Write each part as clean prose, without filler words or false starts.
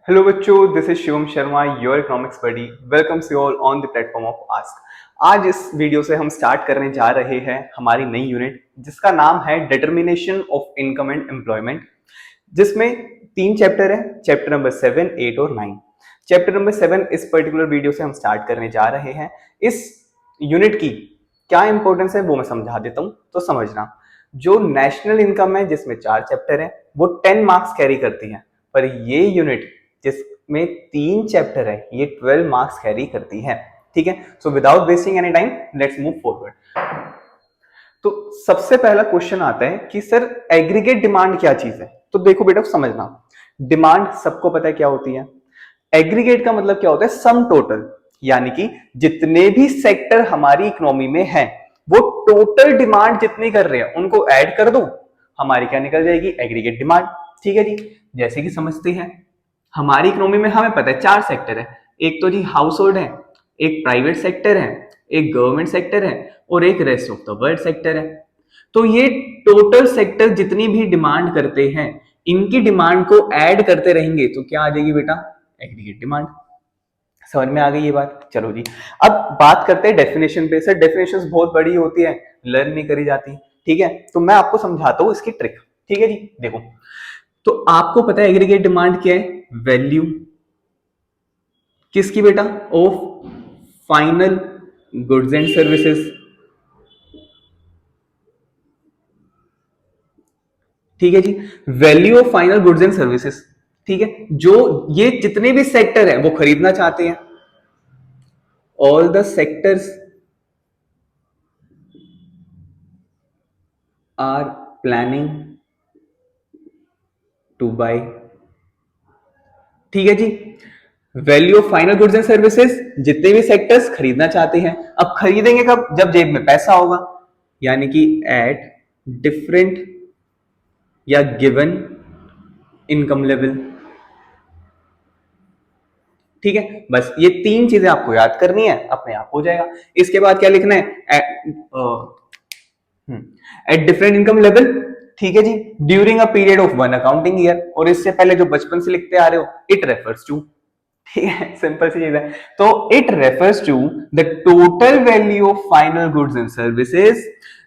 Hello बच्चों, this is Shivam Sharma, your economics buddy. Welcomes you all on the platform of ask. आज इस video से हम स्टार्ट करने जा रहे हैं हमारी नई यूनिट जिसका नाम है determination of income and employment, जिसमें 3 चैप्टर है, चैप्टर नंबर 7, 8 और 9। चैप्टर नंबर 7 इस पर्टिकुलर वीडियो से हम स्टार्ट करने जा रहे हैं। इस यूनिट की क्या इंपॉर्टेंस है वो मैं समझा देता हूं, तो समझना। जो नेशनल इनकम है जिसमें 4 चैप्टर है वो 10 मार्क्स कैरी करती है, पर ये यूनिट जिसमें 3 चैप्टर है ये 12 मार्क्स कैरी करती है। ठीक है, so without wasting any time let's move forward. तो सबसे पहला क्वेश्चन आता है कि सर एग्रीगेट डिमांड क्या चीज है। तो देखो बेटा, समझना, डिमांड सबको पता है क्या होती है। एग्रीगेट का मतलब क्या होता है, सम टोटल, यानी कि जितने भी सेक्टर हमारी इकोनॉमी में हैं वो टोटल डिमांड जितनी कर रहे हैं उनको ऐड कर दो, हमारी क्या निकल जाएगी, एग्रीगेट डिमांड। ठीक है जी, जैसे कि समझते हैं हमारी इकोनॉमी में हमें पता है 4 सेक्टर है। एक तो जी हाउस होल्ड है, एक प्राइवेट सेक्टर है, एक गवर्नमेंट सेक्टर है और एक rest of the world sector है। तो ये टोटल सेक्टर जितनी भी डिमांड करते हैं इनकी डिमांड को ऐड करते रहेंगे तो क्या आ जाएगी बेटा, एग्रीगेट डिमांड। समझ में आ गई ये बात। चलो जी, अब बात करते हैं डेफिनेशन पे। सर डेफिनेशंस बहुत बड़ी होती है, लर्न नहीं करी जाती। ठीक है, तो मैं आपको समझाता हूं इसकी ट्रिक। ठीक है जी, देखो, तो आपको पता है एग्रीगेट डिमांड क्या है, वैल्यू किसकी बेटा, of final goods and services. ठीक है जी, value of final goods and services. ठीक है, जो ये जितने भी सेक्टर है वो खरीदना चाहते हैं, all the sectors are planning to buy. ठीक है जी, value of final goods and services, जितने भी सेक्टर्स खरीदना चाहते हैं। अब खरीदेंगे कब, जब जेब में पैसा होगा, यानी कि एट डिफरेंट या गिवन इनकम लेवल। ठीक है, बस ये 3 चीजें आपको याद करनी है, अपने आप हो जाएगा। इसके बाद क्या लिखना है, एट डिफरेंट इनकम लेवल। ठीक है जी, during a period of 1 accounting year. और इससे पहले जो बचपन से लिखते आ रहे हो, इट रेफर्स टू। ठीक है, सिंपल सी चीज है। तो it refers to the total value of final goods and services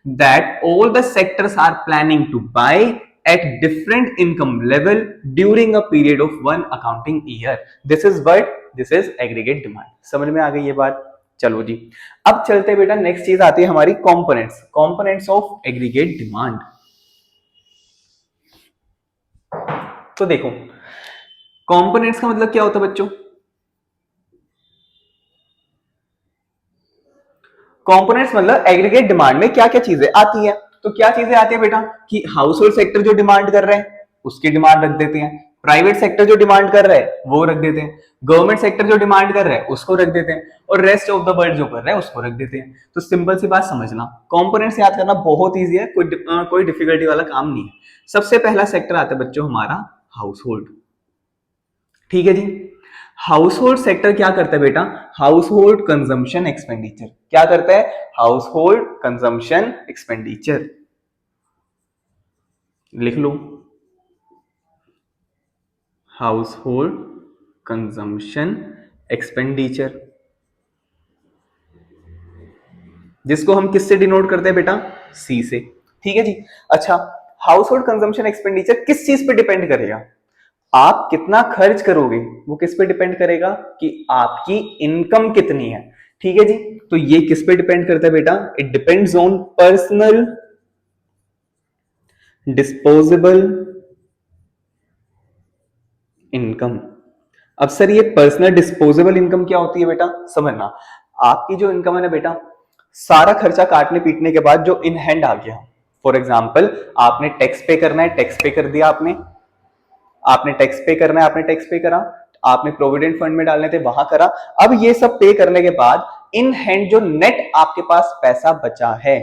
that all the sectors are planning to buy at different income level during a period of 1 accounting year. This is aggregate demand. समझ में आ गई ये बात। चलो जी, अब चलते बेटा, next चीज आती है हमारी कंपोनेंट्स ऑफ एग्रीगेट डिमांड। तो देखो, कंपोनेंट्स का मतलब क्या होता है बच्चों, कंपोनेंट्स मतलब एग्रीगेट डिमांड में क्या क्या चीजें आती है। तो क्या चीजें आती है बेटा, कि हाउस होल्ड सेक्टर जो डिमांड कर रहे हैं उसकी डिमांड रख देते हैं, प्राइवेट सेक्टर जो डिमांड कर रहा है वो रख देते हैं, गवर्नमेंट सेक्टर जो डिमांड कर रहा है उसको रख देते हैं, और रेस्ट ऑफ द वर्ल्ड जो कर रहा है उसको रख देते हैं। तो सिंपल सी बात समझना, कंपोनेंट्स याद करना बहुत ईजी है, कोई डिफिकल्टी वाला काम नहीं है। सबसे पहला सेक्टर आता है बच्चों हमारा हाउस होल्ड। ठीक है जी, हाउस होल्ड सेक्टर क्या करता है बेटा, हाउस होल्ड कंजम्पशन एक्सपेंडिचर। क्या करता है, हाउस होल्ड कंजम्पशन एक्सपेंडिचर। लिख लो, हाउस होल्ड कंजम्पशन एक्सपेंडिचर, जिसको हम किससे डिनोट करते हैं बेटा, सी से। ठीक है जी, अच्छा, हाउस होल्ड कंजम्पशन एक्सपेंडिचर किस चीज पे डिपेंड करेगा, आप कितना खर्च करोगे वो किस पे डिपेंड करेगा, कि आपकी इनकम कितनी है। ठीक है जी, तो ये किस पे डिपेंड करता है बेटा, it depends on personal disposable income. अब सर ये पर्सनल डिस्पोजेबल इनकम क्या होती है बेटा, समझना, आपकी जो इनकम है ना बेटा, सारा खर्चा काटने पीटने के बाद जो इन हैंड आ गया। फॉर एग्जाम्पल, आपने टैक्स पे करना है, टैक्स पे कर दिया आपने, आपने टैक्स पे करना है, आपने टैक्स पे करा, आपने प्रोविडेंट फंड में डालने थे वहां करा। अब ये सब पे करने के बाद इन हैंड जो नेट आपके पास पैसा बचा है,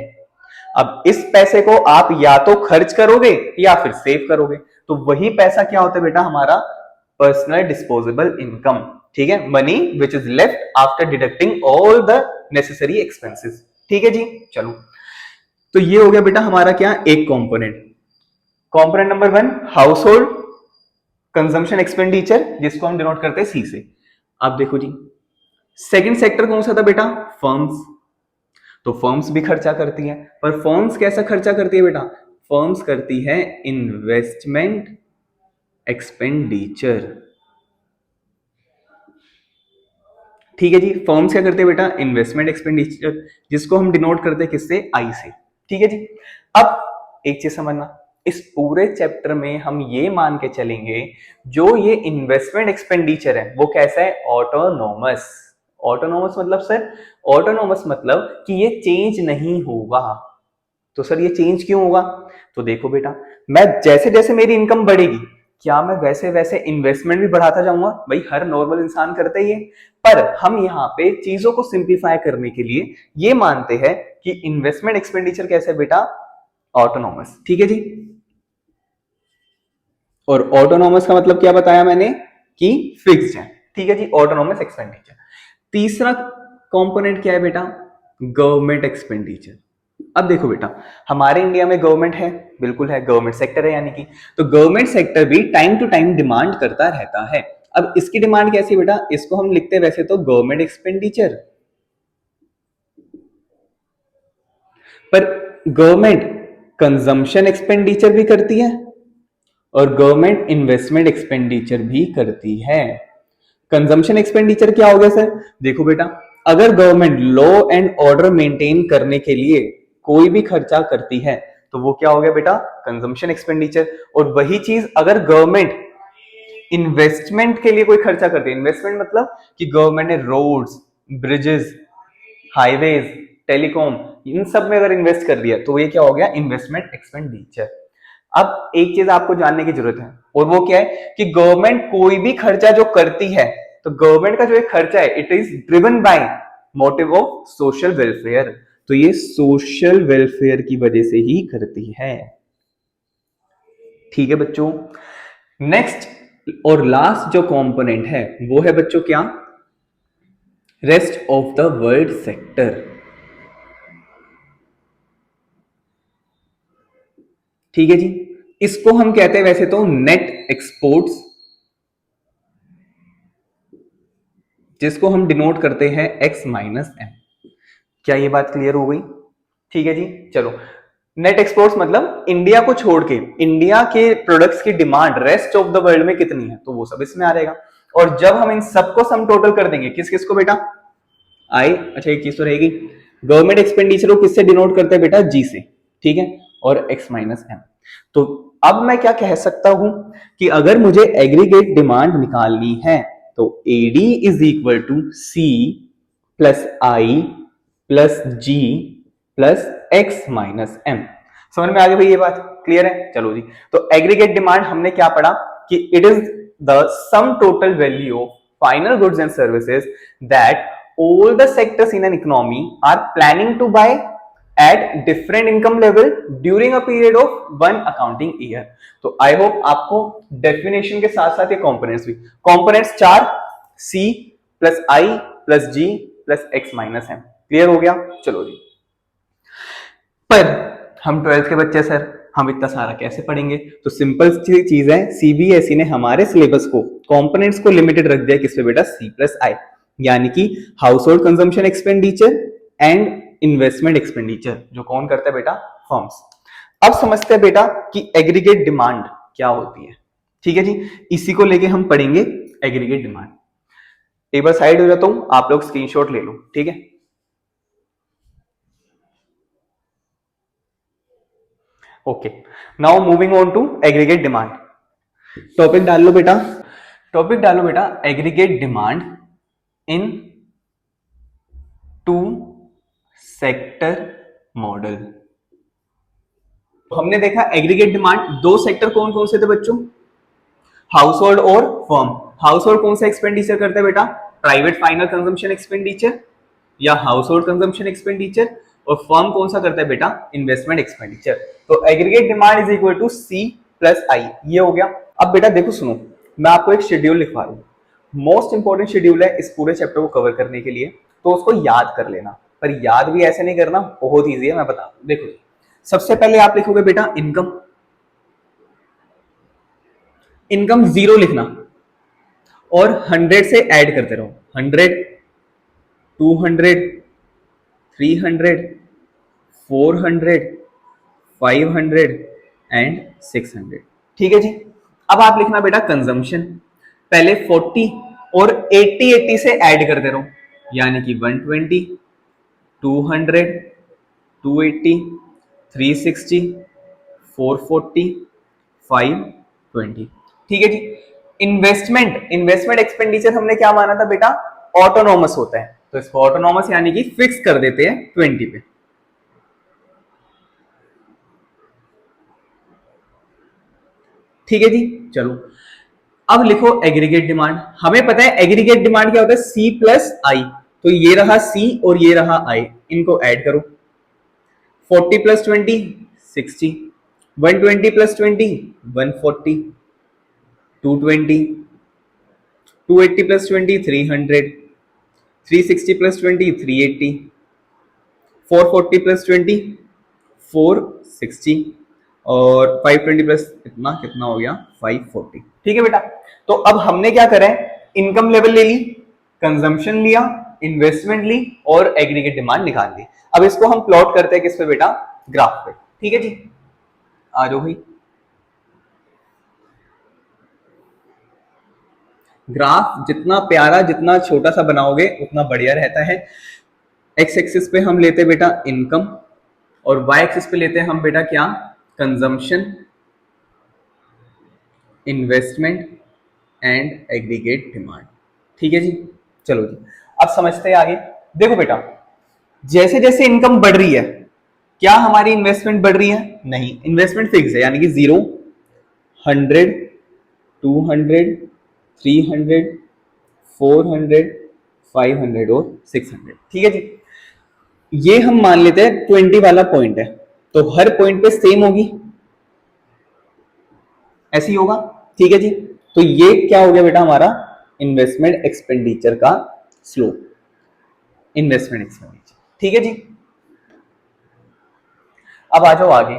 अब इस पैसे को आप या तो खर्च करोगे या फिर सेव करोगे। तो वही पैसा क्या होता है बेटा, हमारा पर्सनल डिस्पोजेबल इनकम। ठीक है, money which is left after deducting all the necessary expenses. ठीक है जी, चलो, तो ये हो गया बेटा हमारा क्या, एक component. Component number 1 house hold consumption expenditure जिसको हम डिनोट करते हैं सी से। अब देखो जी, सेकंड सेक्टर कौन सा था बेटा? फर्म्स। तो फर्म्स भी खर्चा करती है, पर फर्म्स कैसा खर्चा करती है बेटा? फर्म्स करती है इन्वेस्टमेंट एक्सपेंडिचर। ठीक है जी, फर्म्स क्या करते हैं बेटा? इन्वेस्टमेंट एक्सपेंडिचर, जिसको हम डिनोट करते हैं किससे? आई से। ठीक है जी। अब एक चीज समझना, इस पूरे चैप्टर में हम ये मान के चलेंगे जो ये इन्वेस्टमेंट एक्सपेंडिचर है वो कैसा है? ऑटोनोमस। ऑटोनोमस मतलब सर, ऑटोनोमस मतलब कि ये चेंज नहीं होगा। तो सर ये चेंज क्यों होगा? तो देखो बेटा, मैं जैसे जैसे मेरी इनकम बढ़ेगी, क्या मैं वैसे वैसे इन्वेस्टमेंट भी बढ़ाता जाऊंगा? भाई हर नॉर्मल इंसान करता ही है। पर हम यहाँ पे चीजों को सिंप्लीफाई करने के लिए ये मानते हैं कि इन्वेस्टमेंट एक्सपेंडिचर कैसे है बेटा? ऑटोनोमस। ठीक है जी। और ऑटोनोमस का मतलब क्या बताया मैंने? कि फिक्स्ड है। ठीक है जी, ऑटोनोमस एक्सपेंडिचर। तीसरा कंपोनेंट क्या है बेटा? Government expenditure. अब देखो बेटा, हमारे इंडिया में गवर्नमेंट है, बिल्कुल है, गवर्नमेंट सेक्टर है यानी कि, तो गवर्नमेंट सेक्टर भी टाइम टू टाइम डिमांड करता रहता है। अब इसकी डिमांड कैसी है बेटा? इसको हम लिखते हैं वैसे तो गवर्नमेंट एक्सपेंडिचर, पर गवर्नमेंट कंजम्पशन एक्सपेंडिचर भी करती है और गवर्नमेंट इन्वेस्टमेंट एक्सपेंडिचर भी करती है। कंजम्पशन एक्सपेंडिचर क्या हो गया सर? देखो बेटा, अगर government law and order maintain करने के लिए कोई भी खर्चा करती है तो वो क्या हो गया बेटा? Consumption expenditure. और वही चीज अगर गवर्नमेंट इन्वेस्टमेंट के लिए कोई खर्चा करती है, इन्वेस्टमेंट मतलब कि गवर्नमेंट ने रोड्स, ब्रिजेस, हाईवेज, टेलीकॉम, इन सब में अगर इन्वेस्ट कर दिया तो ये क्या हो गया? Investment expenditure. अब एक चीज आपको जानने की जरूरत है, और वो क्या है कि गवर्नमेंट कोई भी खर्चा जो करती है, तो गवर्नमेंट का जो एक खर्चा है it is driven by motive of social welfare. तो ये सोशल वेलफेयर की वजह से ही करती है। ठीक है बच्चों। नेक्स्ट और लास्ट जो कंपोनेंट है वो है बच्चों क्या? Rest of the world sector. ठीक है जी, इसको हम कहते हैं वैसे तो नेट एक्सपोर्ट्स, जिसको हम डिनोट करते हैं x माइनस एम। क्या ये बात क्लियर हो गई? ठीक है जी, चलो। नेट एक्सपोर्ट्स मतलब इंडिया को छोड़ के इंडिया के प्रोडक्ट्स की demand rest of the world में कितनी है, तो वो सब इसमें आ जाएगा। और जब हम इन सबको सम टोटल कर देंगे, किस किस को बेटा? आई, अच्छा एक चीज तो रहेगी, गवर्नमेंट एक्सपेंडिचर को किससे डिनोट करते हैं बेटा? जी से। ठीक है, और x माइनस एम। तो अब मैं क्या कह सकता हूं कि अगर मुझे एग्रीगेट डिमांड निकालनी है तो AD is equal to C plus I plus G plus X minus M. समझ में आ गई भाई? ये बात क्लियर है? चलो जी, तो एग्रीगेट डिमांड हमने क्या पढ़ा कि it is the sum total value of final goods and services that all the sectors in an economy are planning to buy at different income level during a period of one accounting year। तो I hope आपको definition के साथ साथ ये components भी, components 4 C plus I plus G plus X minus M clear हो गया। चलो जी, पर हम 12th के बच्चे सर, हम इतना सारा कैसे पढ़ेंगे? तो सिंपल चीज है, सीबीएसई ने हमारे सिलेबस को कंपोनेंट्स को लिमिटेड रख दिया किस पे बेटा? C प्लस आई, यानी कि house hold consumption expenditure and investment expenditure, जो कौन करता है बेटा? फर्म्स। अब समझते हैं बेटा कि एग्रीगेट डिमांड क्या होती है। ठीक है जी, इसी को लेके हम पढ़ेंगे एग्रीगेट डिमांड। एक बार साइड हो जाता हूं, आप लोग स्क्रीनशॉट ले लो। ठीक है, okay, now moving on to aggregate demand. Topic डाल लो बेटा, टॉपिक डालो बेटा, aggregate demand in two sector model. हमने देखा एग्रीगेट डिमांड, दो सेक्टर कौन कौन से थे बच्चों? हाउस होल्ड और फर्म। हाउस होल्ड कौन सा एक्सपेंडिचर करता है बेटा? प्राइवेट फाइनल कंजम्पशन एक्सपेंडिचर या हाउस होल्ड कंजम्पशन एक्सपेंडिचर। और फर्म कौन सा करता है बेटा? Investment expenditure. तो aggregate demand is equal to C plus I, ये हो गया। अब बेटा देखो सुनो, मैं आपको एक शेड्यूल लिखवा रहा हूं, मोस्ट इंपॉर्टेंट शेड्यूल है इस पूरे चैप्टर को कवर करने के लिए, तो उसको याद कर लेना। पर याद भी ऐसे नहीं करना, बहुत ईजी है, मैं बता दूं। देखो सबसे पहले आप लिखोगे बेटा इनकम, इनकम 0 लिखना और 100 से ऐड करते रहो, 100, 200, 300, 400, 500 एंड 600। ठीक है जी। अब आप लिखना बेटा कंजम्पशन, पहले 40 और 80 80 से ऐड करते रहो, यानी कि 120, 200, 280, 360, 440, 520। ठीक है जी। इन्वेस्टमेंट, इन्वेस्टमेंट एक्सपेंडिचर हमने क्या माना था बेटा, ऑटोनॉमस होता है, तो इसको ऑटोनॉमस यानी कि फिक्स कर देते हैं 20 पे। ठीक है जी। चलो अब लिखो एग्रीगेट डिमांड। हमें पता है एग्रीगेट डिमांड क्या होता है, सी प्लस आई, तो ये रहा सी और ये रहा आई, इनको ऐड करो, 40 plus 20 60, 120 plus 20 140, 220, 280 plus 20 300, 360 plus 20 380, 440 plus 20 460 और 520 प्लस इतना कितना हो गया 540। ठीक है बेटा। तो अब हमने क्या करा है, इनकम लेवल ले ली, कंजम्पशन लिया, इन्वेस्टमेंट ली और एग्रीगेट डिमांड निकाल ली। अब इसको हम प्लॉट करते हैं किस पे बेटा, ग्राफ पे। ठीक है जी, आ जाओ भाई। ग्राफ जितना प्यारा जितना छोटा सा बनाओगे उतना बढ़िया रहता है। एक्स एक्सिस पे हम लेते बेटा इनकम और वाई एक्सिस पे लेते हैं हम बेटा क्या, consumption, investment and aggregate demand. ठीक है जी। चलो जी अब समझते हैं आगे। देखो बेटा जैसे जैसे इनकम बढ़ रही है क्या हमारी इन्वेस्टमेंट बढ़ रही है, नहीं, इन्वेस्टमेंट फिक्स है यानी कि 0, 100, 200, 300, 400, 500 और 600। ठीक है जी। ये हम मान लेते हैं 20 वाला पॉइंट है, तो हर पॉइंट पे सेम होगी, ऐसे ही होगा। ठीक है जी। तो ये क्या हो गया बेटा हमारा इन्वेस्टमेंट एक्सपेंडिचर का स्लोप, इन्वेस्टमेंट एक्सपेंडिचर। ठीक है जी। अब आ जाओ आगे,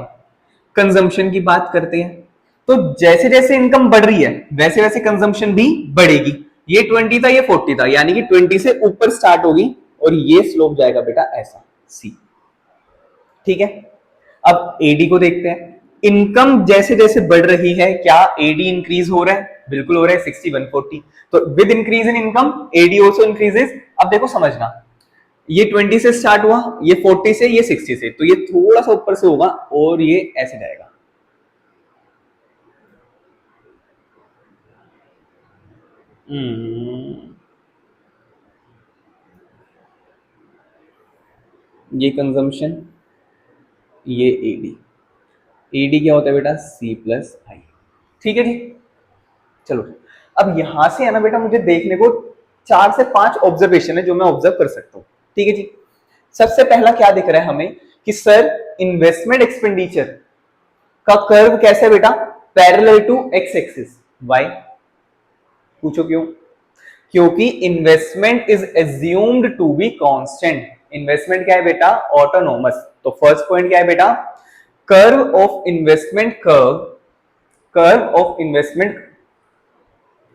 कंजम्पशन की बात करते हैं। तो जैसे जैसे इनकम बढ़ रही है वैसे वैसे कंजम्पशन भी बढ़ेगी। ये 20 था, ये 40 था, यानी कि 20 से ऊपर स्टार्ट होगी और ये स्लोप जाएगा बेटा ऐसा सी। ठीक है। अब एडी को देखते हैं। इनकम जैसे जैसे बढ़ रही है क्या एडी इंक्रीज हो रहा है, बिल्कुल हो रहा है, 60 140। तो with increase in income AD also increases. अब देखो समझना, ये 20 से स्टार्ट हुआ, ये 40 से, ये 60 से, तो ये थोड़ा सा ऊपर से होगा और ये ऐसे जाएगा। ये कंजम्पशन, ये एडी, एडी क्या होता है बेटा सी प्लस आई। ठीक है जी। चलो अब यहां से है ना बेटा मुझे देखने को 4 से 5 ऑब्जर्वेशन है जो मैं ऑब्जर्व कर सकता हूं। ठीक है जी। सबसे पहला क्या दिख रहा है हमें कि सर इन्वेस्टमेंट एक्सपेंडिचर का कर्व कैसे है बेटा, parallel to x axis. Why, पूछो क्यों, क्योंकि investment is assumed to be constant. Investment क्या है बेटा, ऑटोनोमस। तो फर्स्ट पॉइंट क्या है बेटा, curve of investment, curve of investment,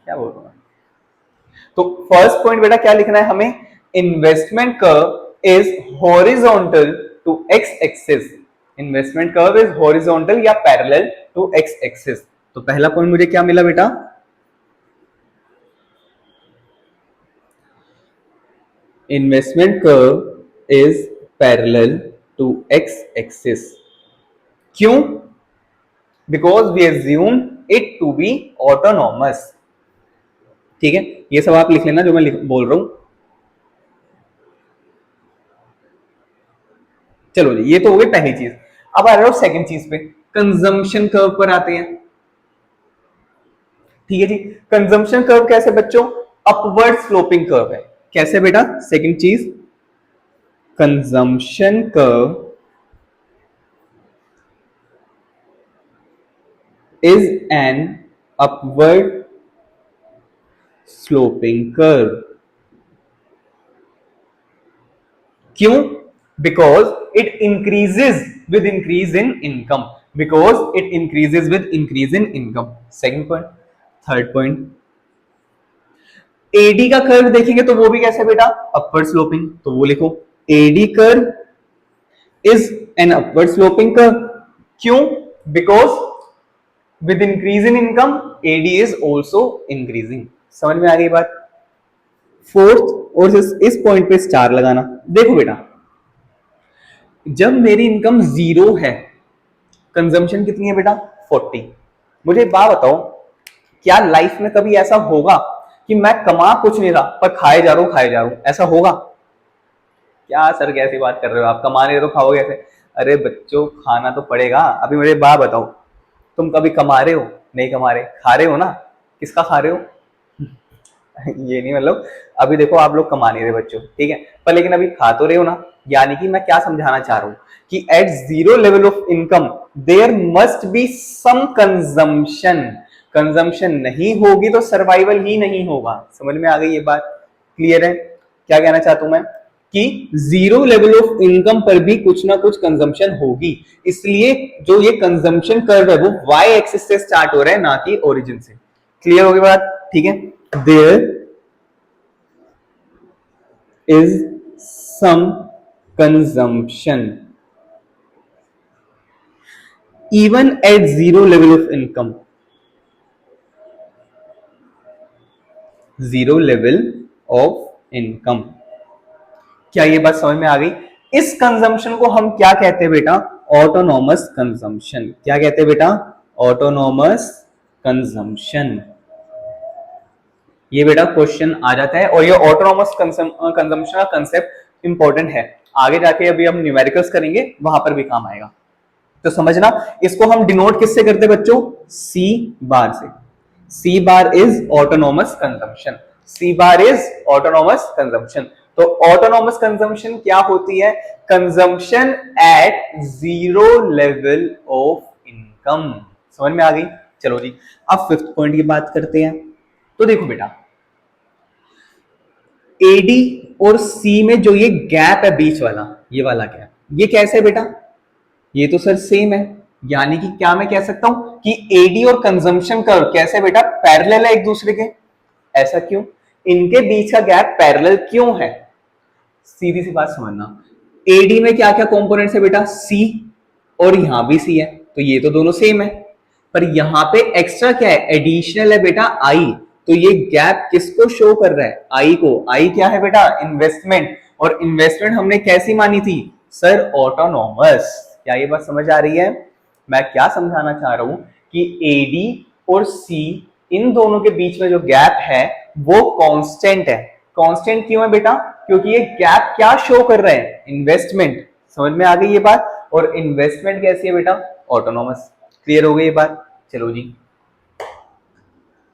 क्या बोल रहा हूं, तो फर्स्ट पॉइंट बेटा क्या लिखना है हमें, investment curve is horizontal to x axis. Investment curve is horizontal या पैरेलल टू एक्स एक्सिस। तो पहला पॉइंट मुझे क्या मिला बेटा, investment curve is parallel to x axis. क्यों, because we assume it to be autonomous. ठीक है, ये सब आप लिख लेना जो मैं बोल रहा हूं। चलो जी ये तो हो गई पहली चीज। अब आ रहा हूं सेकंड चीज पे, कंजम्पशन कर्व पर आते हैं। ठीक है जी। कंजम्पशन कर्व कैसे बच्चों, अपवर्ड स्लोपिंग कर्व है। कैसे बेटा, सेकंड चीज, consumption curve is an upward sloping curve. क्यों, because it increases with increase in income, because it increases with increase in income. Second point, third point, AD का curve देखेंगे तो वो भी कैसे बेटा, अपवर्ड स्लोपिंग, तो वो लिखो AD curve is an upward sloping curve. क्यों? Because with increase in income AD is also increasing. समझ में आ गई बात। फोर्थ और इस पॉइंट पे स्टार लगाना। देखो बेटा, जब मेरी इनकम 0 है, कंजम्पशन कितनी है बेटा, 40। मुझे एक बात बताओ, क्या लाइफ में कभी ऐसा होगा कि मैं कमा कुछ नहीं रहा पर खाए जा रहा हूं खाए जा रहा हूं, ऐसा होगा? क्या सर कैसी बात कर रहे हो आप, कमा नहीं रहे तो खाओगे कैसे? अरे बच्चों, खाना तो पड़ेगा। अभी मुझे बात बताओ, तुम कभी कमा रहे हो? नहीं कमा रहे, खा रहे हो ना। किसका खा रहे हो? ये नहीं, मतलब अभी देखो आप लोग कमा नहीं रहे बच्चों, ठीक है, पर लेकिन अभी खा तो रहे हो ना। यानी कि मैं क्या समझाना चाह रहा हूं कि at 0 level of income there must be some consumption. Consumption नहीं होगी तो सर्वाइवल ही नहीं होगा। समझ में आ गई ये बात? क्लियर है? क्या कहना चाहता हूं मैं कि 0 लेवल ऑफ इनकम पर भी कुछ ना कुछ कंजम्पशन होगी। इसलिए जो ये कंजम्पशन कर्व है वो वाई एक्सिस से स्टार्ट हो रहा है, ना कि ओरिजिन से। क्लियर होगी बात? ठीक है। There is some consumption even at 0 level of income. 0 level of income. क्या ये बात समझ में आ गई? इस कंजम्पशन को हम क्या कहते हैं बेटा? Autonomous consumption. क्या कहते हैं बेटा? Autonomous consumption. ये बेटा क्वेश्चन आ जाता है, और ये ऑटोनॉमस कंजम्पशन का कंसेप्ट इंपॉर्टेंट है। आगे जाके अभी हम न्यूमेरिकल्स करेंगे, वहां पर भी काम आएगा। तो समझना, इसको हम डिनोट किससे करते हैं बच्चों? सी बार से। C bar is autonomous consumption. C bar is autonomous consumption. तो ऑटोनॉमस कंजम्पशन क्या होती है? Consumption at 0 level of income. समझ में आ गई? चलो जी, अब फिफ्थ पॉइंट की बात करते हैं। तो देखो बेटा, एडी और सी में जो ये गैप है बीच वाला, ये वाला गैप, ये कैसे है बेटा? ये तो सर सेम है। यानी कि क्या मैं कह सकता हूं कि एडी और कंजम्पशन कर्व कैसे बेटा? पैरेलल है एक दूसरे के। ऐसा क्यों? इनके बीच का गैप पैरेलल क्यों है? सीधी सी बात समझना, एडी में क्या क्या कंपोनेंट्स है बेटा? सी, और यहां भी सी है, तो ये तो दोनों सेम है। पर यहां पे एक्स्ट्रा क्या है? एडिशनल है बेटा, आई। तो ये गैप किसको शो कर रहा है? आई को। आई क्या है बेटा? इन्वेस्टमेंट। और इन्वेस्टमेंट हमने कैसी मानी थी सर? ऑटोनॉमस। क्या ये बात समझ आ रही है? मैं क्या समझाना चाह रहा हूं कि एडी और सी, इन दोनों के बीच में जो गैप है वो कांस्टेंट है। कांस्टेंट क्यों है बेटा? क्योंकि ये गैप क्या शो कर रहे हैं? इन्वेस्टमेंट। समझ में आ गई ये बात? और इन्वेस्टमेंट कैसी है बेटा? ऑटोनॉमस। क्लियर हो गई ये बात? चलो जी,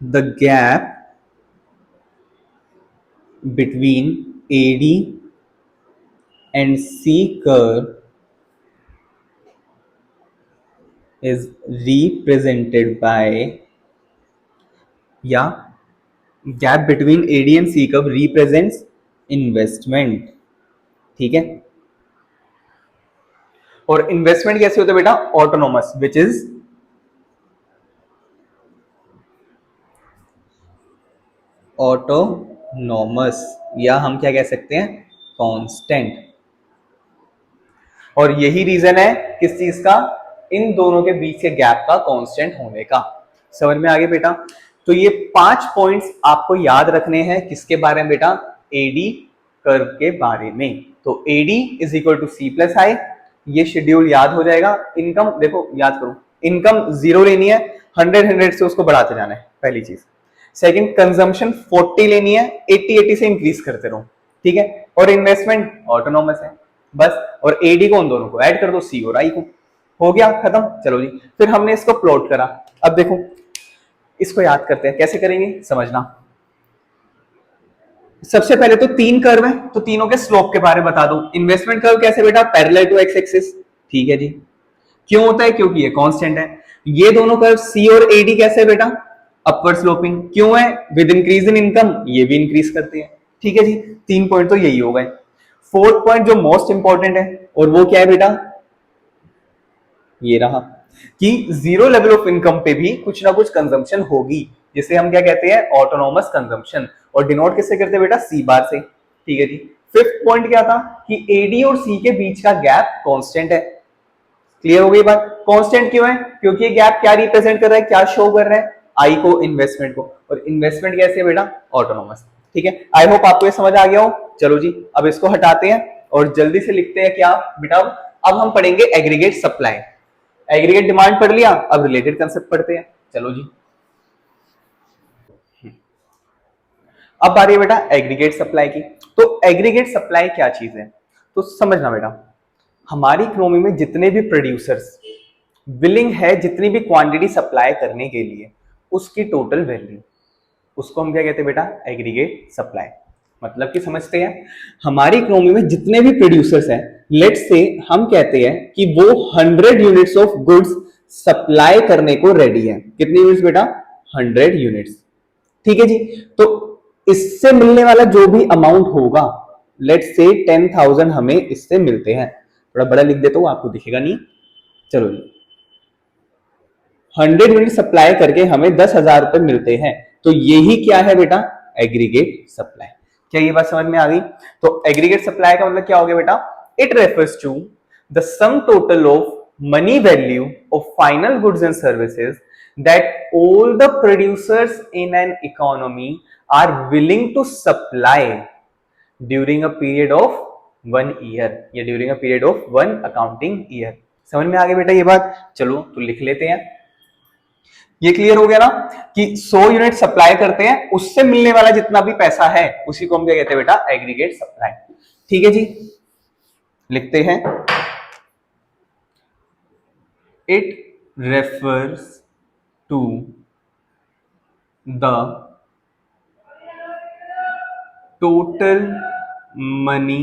the gap between AD and C curve is represented by, या gap between AD and C curve represents investment. ठीक है, और इन्वेस्टमेंट कैसे होता है बेटा? ऑटोनॉमस, विच इज ऑटोनॉमस, या हम क्या कह सकते हैं? कांस्टेंट। और यही रीजन है किस चीज का? इन दोनों के बीच के गैप का कांस्टेंट होने का। समझ में आ गया बेटा? तो ये 5 पॉइंट्स आपको याद रखने हैं। किसके बारे में बेटा? एडी कर्व के बारे में। तो AD is equal to C plus I, ये शेड्यूल याद हो जाएगा। इनकम देखो, याद करो, इनकम 0 लेनी है, 100 से उसको बढ़ाते जाना है, पहली चीज। सेकंड, कंजम्पशन 40 लेनी है, 80 से इंक्रीज करते रहो। ठीक है, और इन्वेस्टमेंट ऑटोनॉमस है बस। और एडी को उन दोनों को ऐड कर दो, सी और आई को। हो गया खत्म। चलो जी, फिर हमने इसको प्लॉट करा। अब देखो, इसको याद करते हैं। कैसे करेंगे समझना। सबसे पहले तो 3 कर्व है, तो तीनों के स्लोप के बारे में बता दो। इन्वेस्टमेंट कर्व कैसे बेटा? Parallel to x axis. ठीक है जी। क्यों होता है? क्योंकि ये कांस्टेंट है। ये दोनों कर्व सी और एडी कैसे है बेटा? Upward sloping. क्यों है? विद इंक्रीज इन इनकम ये भी इंक्रीज करते हैं। ठीक है जी, 3 पॉइंट तो यही हो गए। फोर्थ पॉइंट जो मोस्ट इंपॉर्टेंट है, और वो क्या है बेटा? ये रहा कि 0 लेवल ऑफ इनकम पे भी कुछ ना कुछ कंजम्पशन होगी। जिसे हम क्या कहते हैं, ऑटोनोमस कंजम्पशन, और डिनोट किससे करते हैं बेटा, सी बार से। ठीक है जी। फिफ्थ पॉइंट क्या था कि एडी और सी के बीच का गैप कांस्टेंट है। क्लियर हो गई बात। कांस्टेंट क्यों है, क्योंकि ये गैप क्या रिप्रेजेंट कर रहा है, क्या शो कर रहा है, आई को, इन्वेस्टमेंट को, और इन्वेस्टमेंट कैसे है बेटा, ऑटोनोमस। ठीक है, आई होप आपको ये समझ आ गया हो। चलो जी, अब इसको हटाते हैं और जल्दी से लिखते हैं क्या बेटा, अब हम पढ़ेंगे एग्रीगेट सप्लाई। एग्रीगेट डिमांड पढ़ लिया, अब रिलेटेड कंसेप्ट पढ़ते हैं। चलो जी, अब आ रही है बेटा एग्रीगेट सप्लाई की। तो एग्रीगेट सप्लाई क्या चीज है, तो समझना बेटा, हमारी इकोनॉमी में जितने भी प्रोड्यूसर्स विलिंग है जितनी भी क्वांटिटी सप्लाई करने के लिए, उसकी टोटल वैल्यू, उसको हम क्या कहते हैं बेटा, एग्रीगेट सप्लाई। मतलब कि समझते हैं, हमारी इकोनॉमी में जितने भी प्रोड्यूसर्स हैं, लेट्स से हम कहते हैं कि वो 100 यूनिट्स ऑफ गुड्स सप्लाई करने को रेडी है। कितनी यूनिट्स बेटा, 100 यूनिट्स। ठीक है जी। तो इससे मिलने वाला जो भी अमाउंट होगा, लेट्स से 10,000 हमें इससे मिलते हैं। थोड़ा बड़ा लिख देता हूं, आपको दिखेगा नहीं। चलो जी, 100 यूनिट सप्लाई करके हमें 10,000 रुपए मिलते हैं, तो यही क्या है बेटा, एग्रीगेट सप्लाई। क्या ये बात समझ में आ गई। तो एग्रीगेट सप्लाई का मतलब क्या हो गया बेटा, it refers to the sum total of money value of final goods and services that all the producers in an economy are willing to supply during a period of 1 year, या during a period of 1 accounting year. समझ में आ गई बेटा ये बात। चलो तो लिख लेते हैं। ये क्लियर हो गया ना कि 100 यूनिट सप्लाई करते हैं, उससे मिलने वाला जितना भी पैसा है उसी को हम क्या कहते हैं बेटा, एग्रीगेट सप्लाई। ठीक है जी, लिखते हैं, it refers to the total money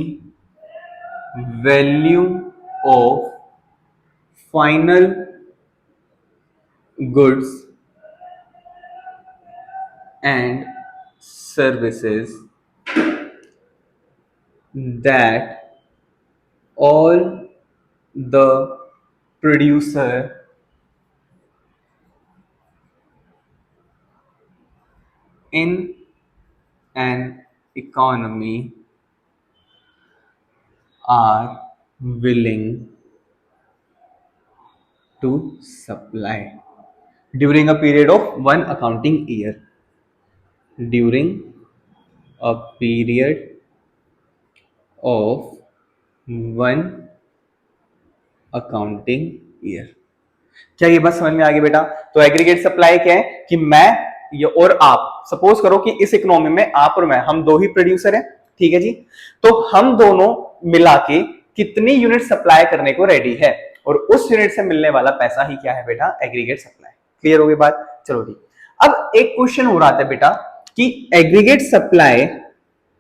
value of final goods and services that all the producer in an economy are willing to supply during a period of 1 accounting year, during a period of 1 accounting year. क्या ये बात समझ में आ गई बेटा। तो aggregate supply क्या है कि मैं ये और आप, सपोज करो कि इस इकोनॉमी में आप और मैं, हम दो ही प्रोड्यूसर हैं। ठीक है जी। तो हम दोनों मिला के कितनी यूनिट सप्लाई करने को रेडी है, और उस यूनिट से मिलने वाला पैसा ही क्या है बेटा, एग्रीगेट सप्लाई। क्लियर हो गई बात। चलो जी, अब एक क्वेश्चन हो रहा था बेटा कि aggregate supply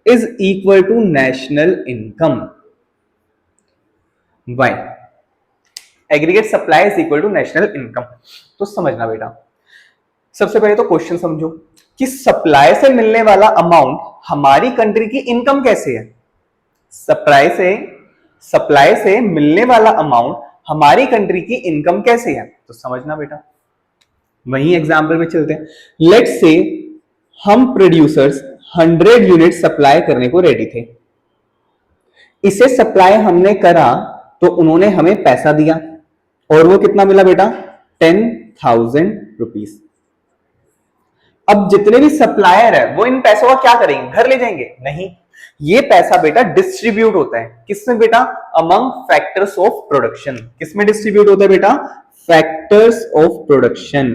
is equal to national income. Why aggregate supply is equal to national income. तो समझना बेटा, सबसे पहले तो क्वेश्चन समझो कि सप्लाई से मिलने वाला अमाउंट हमारी कंट्री की इनकम कैसे है। सप्लाई से मिलने वाला अमाउंट हमारी कंट्री की इनकम कैसे है, तो समझना बेटा। वही एग्जांपल में चलते हैं। लेट्स से हम प्रोड्यूसर्स 100 यूनिट सप्लाई करने को रेडी थे। इसे सप्लाई हमने करा तो उन्होंने हमें पैसा दिया, और वो कितना मिला बेटा, 10,000 रुपीज। अब जितने भी सप्लायर है वो इन पैसों का क्या करेंगे, घर ले जाएंगे? नहीं, ये पैसा बेटा डिस्ट्रीब्यूट होता है। किसमें बेटा, अमंग फैक्टर्स ऑफ प्रोडक्शन। किसमें डिस्ट्रीब्यूट होता है बेटा, फैक्टर्स ऑफ प्रोडक्शन।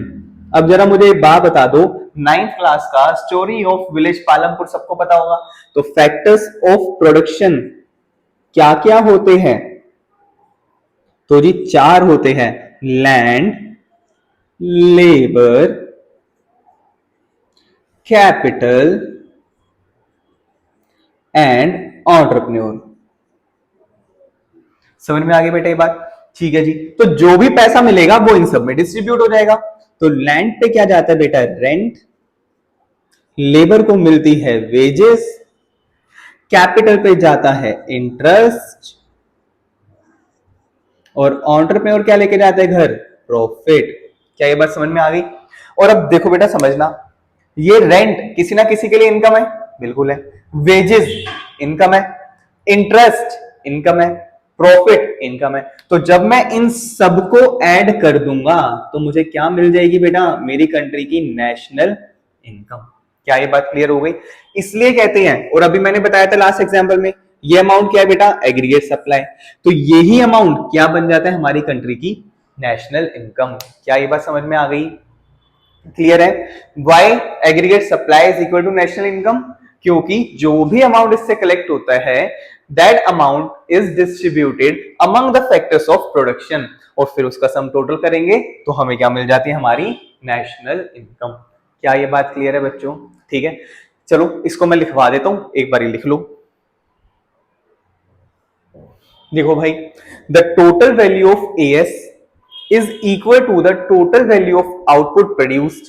अब जरा मुझे एक बात बता दो, 9th क्लास का स्टोरी ऑफ विलेज पालमपुर सबको पता होगा। तो फैक्टर्स ऑफ प्रोडक्शन क्या क्या होते हैं, तो जी 4 होते हैं, land, labour, capital and entrepreneur. समझ में आ गई बेटा ये बात। ठीक है जी। तो जो भी पैसा मिलेगा वो इन सब में डिस्ट्रीब्यूट हो जाएगा। तो लैंड पे क्या जाता है बेटा, रेंट, लेबर को मिलती है वेजेस, कैपिटल पे जाता है इंटरेस्ट, और एंटरप्रेन्योर क्या लेके जाता है घर, प्रॉफिट। क्या ये बात समझ में आ गई। और अब देखो बेटा समझना, ये रेंट किसी ना किसी के लिए इनकम है, बिल्कुल है। वेजेस इनकम है, इंटरेस्ट इनकम है, प्रॉफिट इनकम है। तो जब मैं इन सबको ऐड कर दूंगा तो मुझे क्या मिल जाएगी बेटा, मेरी कंट्री की नेशनल इनकम। क्या ये बात क्लियर हो गई? इसलिए कहते हैं, और अभी मैंने बताया था लास्ट एग्जांपल में, ये अमाउंट क्या है बेटा, एग्रीगेट सप्लाई। तो यही अमाउंट क्या बन जाता है, हमारी कंट्री की नेशनल इनकम। क्या ये बात समझ में आ गई? क्लियर है? Why aggregate supply is equal to national income, क्योंकि जो भी अमाउंट इससे कलेक्ट होता है that amount is distributed among the factors of production, और फिर उसका सम टोटल करेंगे तो हमें क्या मिल जाती है, हमारी नेशनल इनकम। क्या ये बात क्लियर है बच्चों? ठीक है, चलो इसको मैं लिखवा देता हूं, एक बार लिख लो। देखो भाई, the total value of AS is equal to the total value of output produced.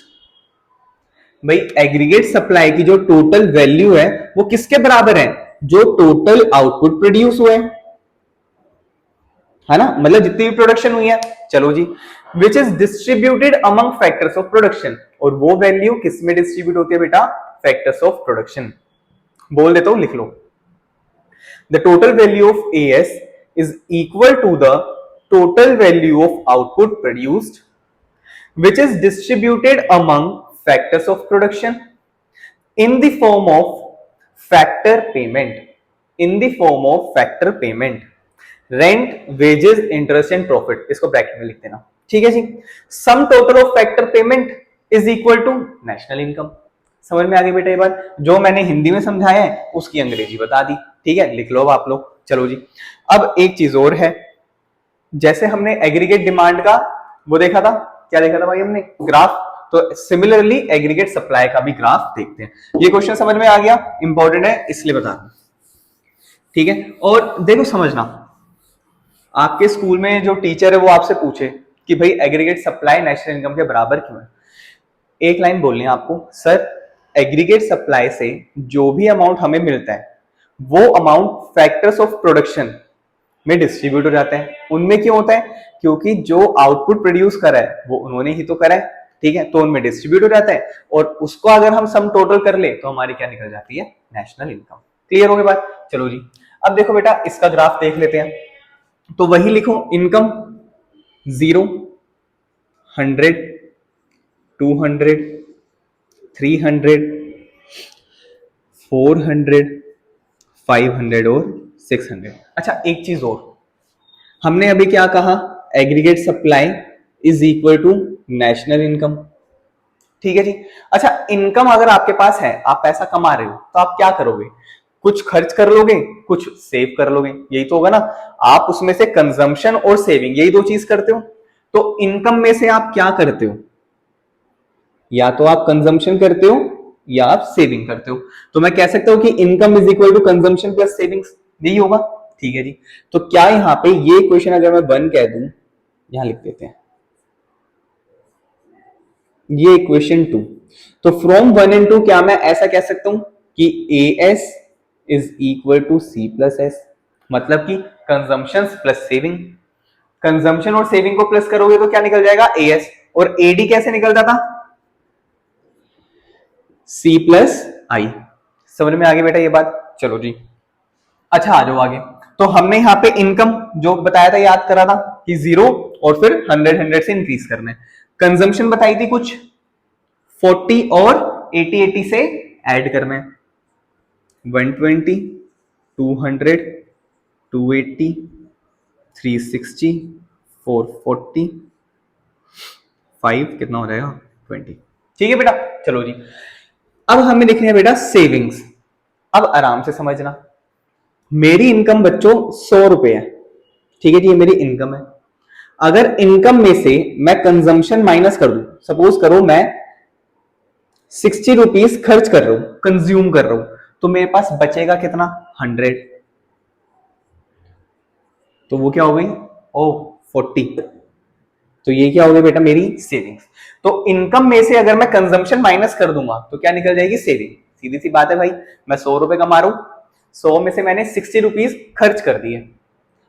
भाई एग्रीगेट सप्लाई की जो टोटल वैल्यू है वो किसके बराबर है, जो टोटल आउटपुट प्रोड्यूस हुए, है ना, मतलब जितनी भी प्रोडक्शन हुई है। चलो जी, which is distributed among factors of production, और वो वैल्यू किस में डिस्ट्रीब्यूट होती है बेटा, फैक्टर्स ऑफ प्रोडक्शन। बोल देता हूं, लिख लो। The total value of AS is equal to the total value of output produced, which is distributed among factors of production in the form of factor payment. In the form of factor payment, rent, wages, interest and profit. इसको bracket में लिख देना, ठीक है जी। Sum total of factor payment is equal to national income. समझ में आ गई बेटा ये बात? जो मैंने हिंदी में समझाया है उसकी अंग्रेजी बता दी, ठीक है, लिख लो अब आप लोग। चलो जी, अब एक चीज और है, जैसे हमने एग्रीगेट डिमांड का वो देखा था, क्या देखा था भाई हमने, ग्राफ, तो सिमिलरली एग्रीगेट सप्लाई का भी ग्राफ देखते हैं। ये क्वेश्चन समझ में आ गया, इंपॉर्टेंट है इसलिए बता दूं, ठीक है। और देखो समझना, आपके स्कूल में जो टीचर है वो आपसे पूछे कि भाई एग्रीगेट सप्लाई नेशनल इनकम के बराबर क्यों है, एक लाइन बोलनी है आपको, सर एग्रीगेट सप्लाई से जो भी अमाउंट हमें मिलता है वो अमाउंट फैक्टर्स ऑफ प्रोडक्शन में डिस्ट्रीब्यूट हो जाते हैं। उनमें क्यों होता है, क्योंकि जो आउटपुट प्रोड्यूस करा है वो उन्होंने ही तो करा है, ठीक है, तो उनमें डिस्ट्रीब्यूट हो जाता है, और उसको अगर हम सम टोटल कर ले तो हमारी क्या निकल जाती है, नेशनल इनकम। क्लियर हो गई बात? चलो जी, अब देखो बेटा इसका ग्राफ देख लेते हैं। तो वही लिखो, इनकम 0, 100, 200, 300, 400, 500 और 600। अच्छा एक चीज और, हमने अभी क्या कहा, aggregate supply is equal to national income, ठीक है जी। अच्छा इनकम अगर आपके पास है, आप पैसा कमा रहे हो, तो आप क्या करोगे, कुछ खर्च कर लोगे, कुछ सेव कर लोगे, यही तो होगा ना। आप उसमें से कंजम्पशन और सेविंग, यही दो चीज करते हो। तो इनकम में से आप क्या करते हो, या तो आप कंजम्पशन करते हो या आप सेविंग करते हो। तो मैं कह सकता हूं कि income is equal to consumption plus savings, यही होगा, ठीक है जी। तो क्या यहां पे ये क्वेश्चन अगर मैं 1 कह दूं, यहां लिख देते हैं ये इक्वेशन 2, तो फ्रॉम 1 एंड 2 क्या मैं ऐसा कह सकता हूं कि AS is equal to C plus S, मतलब कि कंजम्पशन प्लस सेविंग। कंजम्पशन और सेविंग को प्लस करोगे तो क्या निकल जाएगा, AS, और AD कैसे निकलता था, C प्लस I। समझ में आ गई बेटा ये बात? चलो जी, अच्छा आ जाओ आगे। तो हमने यहाँ पे इनकम जो बताया था, याद करा था कि 0 और फिर 100 से इंक्रीज करना है। कंजम्पशन बताई थी कुछ 40 और 80 से ऐड करना है, 120, 200, 280, 360, 440, 5 कितना हो जाएगा, 20, ठीक है बेटा। चलो जी, अब हमें लिखनी है बेटा सेविंग्स। अब आराम से समझना, मेरी इनकम बच्चों 100 रुपए है, ठीक है जी, ये मेरी इनकम है। अगर इनकम में से मैं कंजम्पशन माइनस कर दूं, सपोज करो मैं 60 रुपीज खर्च कर रहा हूं, कंज्यूम कर रहा हूं, तो मेरे पास बचेगा कितना, 100, तो वो क्या हो गई, ओ 40, तो ये क्या हो गया बेटा, मेरी सेविंग्स। तो इनकम में से अगर मैं कंजम्पशन माइनस कर दूंगा तो क्या निकल जाएगी, सेविंग। सीधी सी बात है भाई, मैं 100 रुपए कमा रहा हूं, 100 में से मैंने 60 रुपीज खर्च कर दिए,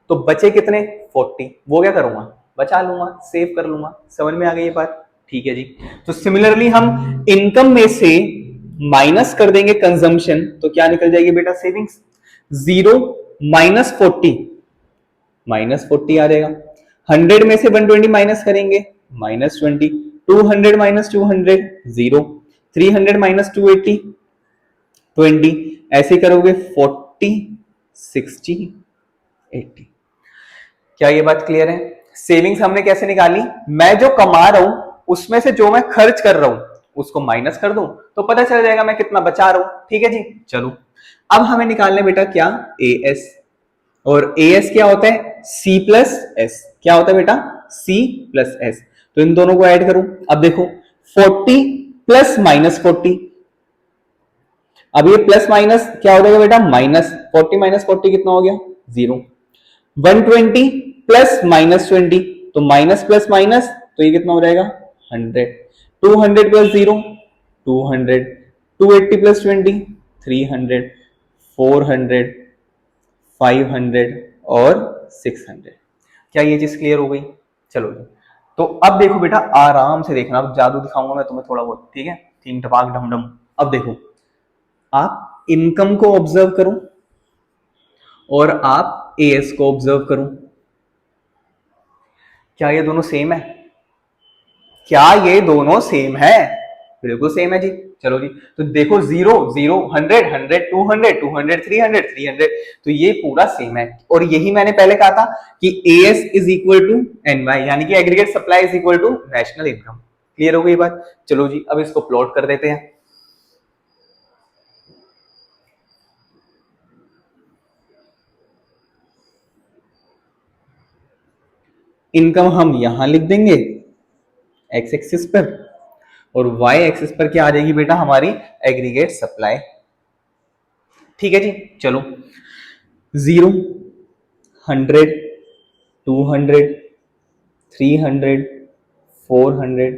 तो बचे कितने, 40, वो क्या करूंगा, बचा लूंगा, सेव कर लूंगा। समझ में आ गई ये बात? ठीक है जी। तो सिमिलरली हम इनकम में से माइनस कर देंगे कंजम्पशन, तो क्या निकल जाएगी बेटा? सेविंग्स। 0 माइनस 40, माइनस 40 आ जाएगा। 100 में से 120 माइनस करेंगे, माइनस 20। 200 माइनस 200, 0। 300 माइनस 280, 20। ऐसे करोगे 40, 60, 80। क्या ये बात क्लियर है? सेविंग्स हमने कैसे निकाली? मैं जो कमा रहा हूं उसमें से जो मैं खर्च कर रहा हूं उसको माइनस कर दूं तो पता चल जाएगा मैं कितना बचा रहा हूं। ठीक है जी। चलो अब हमें निकालना है बेटा क्या? एएस। और एएस क्या होता है? C plus S. क्या होता है बेटा? C plus S. तो इन दोनों को ऐड करूं। अब देखो 40 प्लस माइनस 40। अब ये प्लस माइनस क्या हो जाएगा बेटा? माइनस 40 माइनस 40 कितना हो गया? 0। 120 प्लस माइनस 20, तो माइनस प्लस माइनस, तो ये कितना हो जाएगा? 100। 200 प्लस 0, 200। 280 प्लस 20, 300। 400, 500 और 600। क्या ये चीज क्लियर हो गई? चलो जी। तो अब देखो बेटा, आराम से देखना, अब जादू दिखाऊंगा मैं तुम्हें थोड़ा बहुत, ठीक है? तीन टपाक ढमढम। अब देखो, आप इनकम को ऑब्जर्व करो और आप एएस को ऑब्जर्व करो। क्या ये दोनों सेम है? क्या ये दोनों सेम है? बिल्कुल सेम है जी। चलो जी। तो देखो 0 0, 100 100, 200 200, 300 300, तो ये पूरा सेम है। और यही मैंने पहले कहा था कि AS is equal to NY, यानी कि aggregate supply is equal to national income. Clear हो गई बात? चलो जी, अब इसको प्लॉट कर देते हैं। इनकम हम यहां लिख देंगे एक्स एक्सिस पर, और वाई एक्सिस पर क्या आ जाएगी बेटा? हमारी एग्रीगेट सप्लाई। ठीक है जी। चलो 0, 100, 200, 300, 400,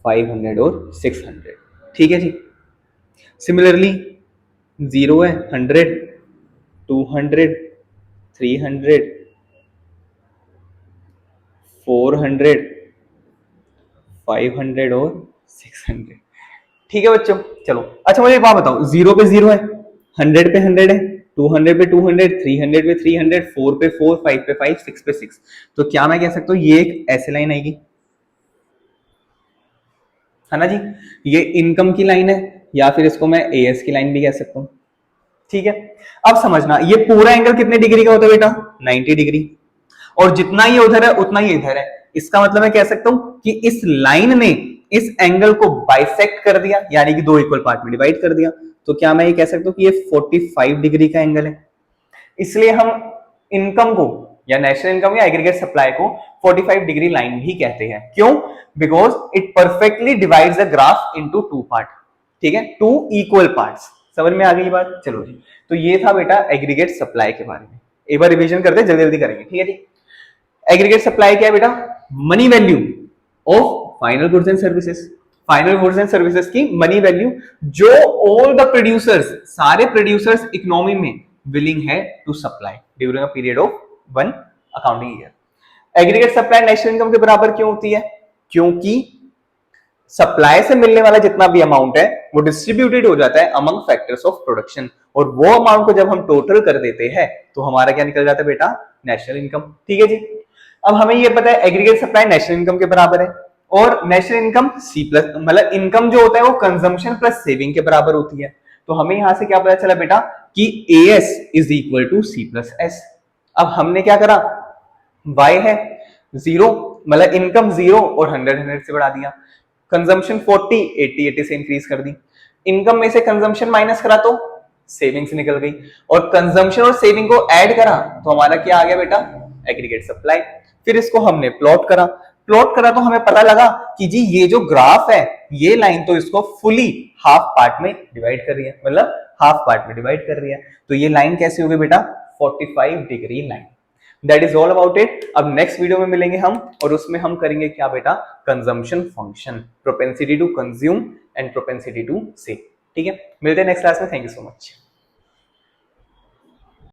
500 और 600। ठीक है जी। सिमिलरली 0 है, 100, 200, 300, 400, 500 और 600। ठीक है बच्चों। चलो अच्छा, मुझे एक बात बताओ, 0 पे 0 है, 100 पे 100 है, 200 पे 200, 300 पे 300, 4 पे 4, 5 पे 5, 6 पे 6। तो क्या मैं कह सकता हूं ये एक ऐसी लाइन आएगी, है ना जी? ये इनकम की लाइन है, या फिर इसको मैं एएस की लाइन भी कह सकता हूं। ठीक है। अब समझना, ये पूरा एंगल कितने डिग्री का होता है बेटा? 90 डिग्री। और जितना ये उधर है उतना ये इधर है। इसका मतलब मैं कह सकता हूं कि इस लाइन ने इस एंगल को बाइसेक्ट कर दिया, यानी कि दो इक्वल पार्ट में डिवाइड कर दिया। तो क्या मैं ये कह सकता हूं कि ये 45 डिग्री का एंगल है। इसलिए हम इनकम को या नेशनल इनकम या एग्रीगेट सप्लाई को 45 डिग्री लाइन भी कहते हैं। क्यों? Because it perfectly divides the graph into two part. ठीक है, टू इक्वल पार्ट्स। समझ में आ गई बात? चलो जी। तो ये था बेटा एग्रीगेट सप्लाई के बारे में। एक बार रिवीजन करते हैं, जल्दी जल्दी करेंगे। ठीक है जी। एग्रीगेट सप्लाई क्या है बेटा? Money value of final goods and services. Final goods and services की मनी वैल्यू जो ऑल द प्रोड्यूसर्स, सारे प्रोड्यूसर्स इकोनॉमी में विलिंग है to supply during a period of one accounting year. Aggregate supply national income के बराबर क्यों होती है? क्योंकि सप्लाई से मिलने वाला जितना भी अमाउंट है वो डिस्ट्रीब्यूटेड हो जाता है अमंग फैक्टर्स ऑफ प्रोडक्शन, और वो अमाउंट को जब हम टोटल कर देते हैं तो हमारा क्या निकल जाता है बेटा? National income. ठीक है जी। अब हमें ये पता है एग्रीगेट सप्लाई नेशनल इनकम के बराबर है, और नेशनल इनकम सी प्लस, मतलब इनकम जो होता है वो कंजम्पशन प्लस सेविंग के बराबर होती है। तो हमें यहां से क्या पता चला बेटा? कि AS is equal to C plus S. अब हमने क्या करा? वाई है 0, मतलब इनकम 0 और 100 100 से बढ़ा दिया। कंजम्पशन 40 80 80 से इंक्रीज कर दी। इनकम में से कंजम्पशन माइनस करा तो सेविंग्स निकल गई, और कंजम्पशन और सेविंग को ऐड करा तो हमारा क्या आ गया बेटा? Aggregate supply. फिर इसको हमने प्लॉट करा तो हमें पता लगा कि जी ये जो ग्राफ है, ये लाइन तो इसको फुली हाफ पार्ट में डिवाइड कर रही है, मतलब हाफ पार्ट में डिवाइड कर रही है। तो ये लाइन कैसी होगी बेटा? 45 degree line. That is all about it. अब नेक्स्ट वीडियो में मिलेंगे हम, और उसमें हम करेंगे क्या बेटा? Consumption function, propensity to consume and propensity to save. ठीक है, मिलते हैं नेक्स्ट क्लास में। Thank you so much.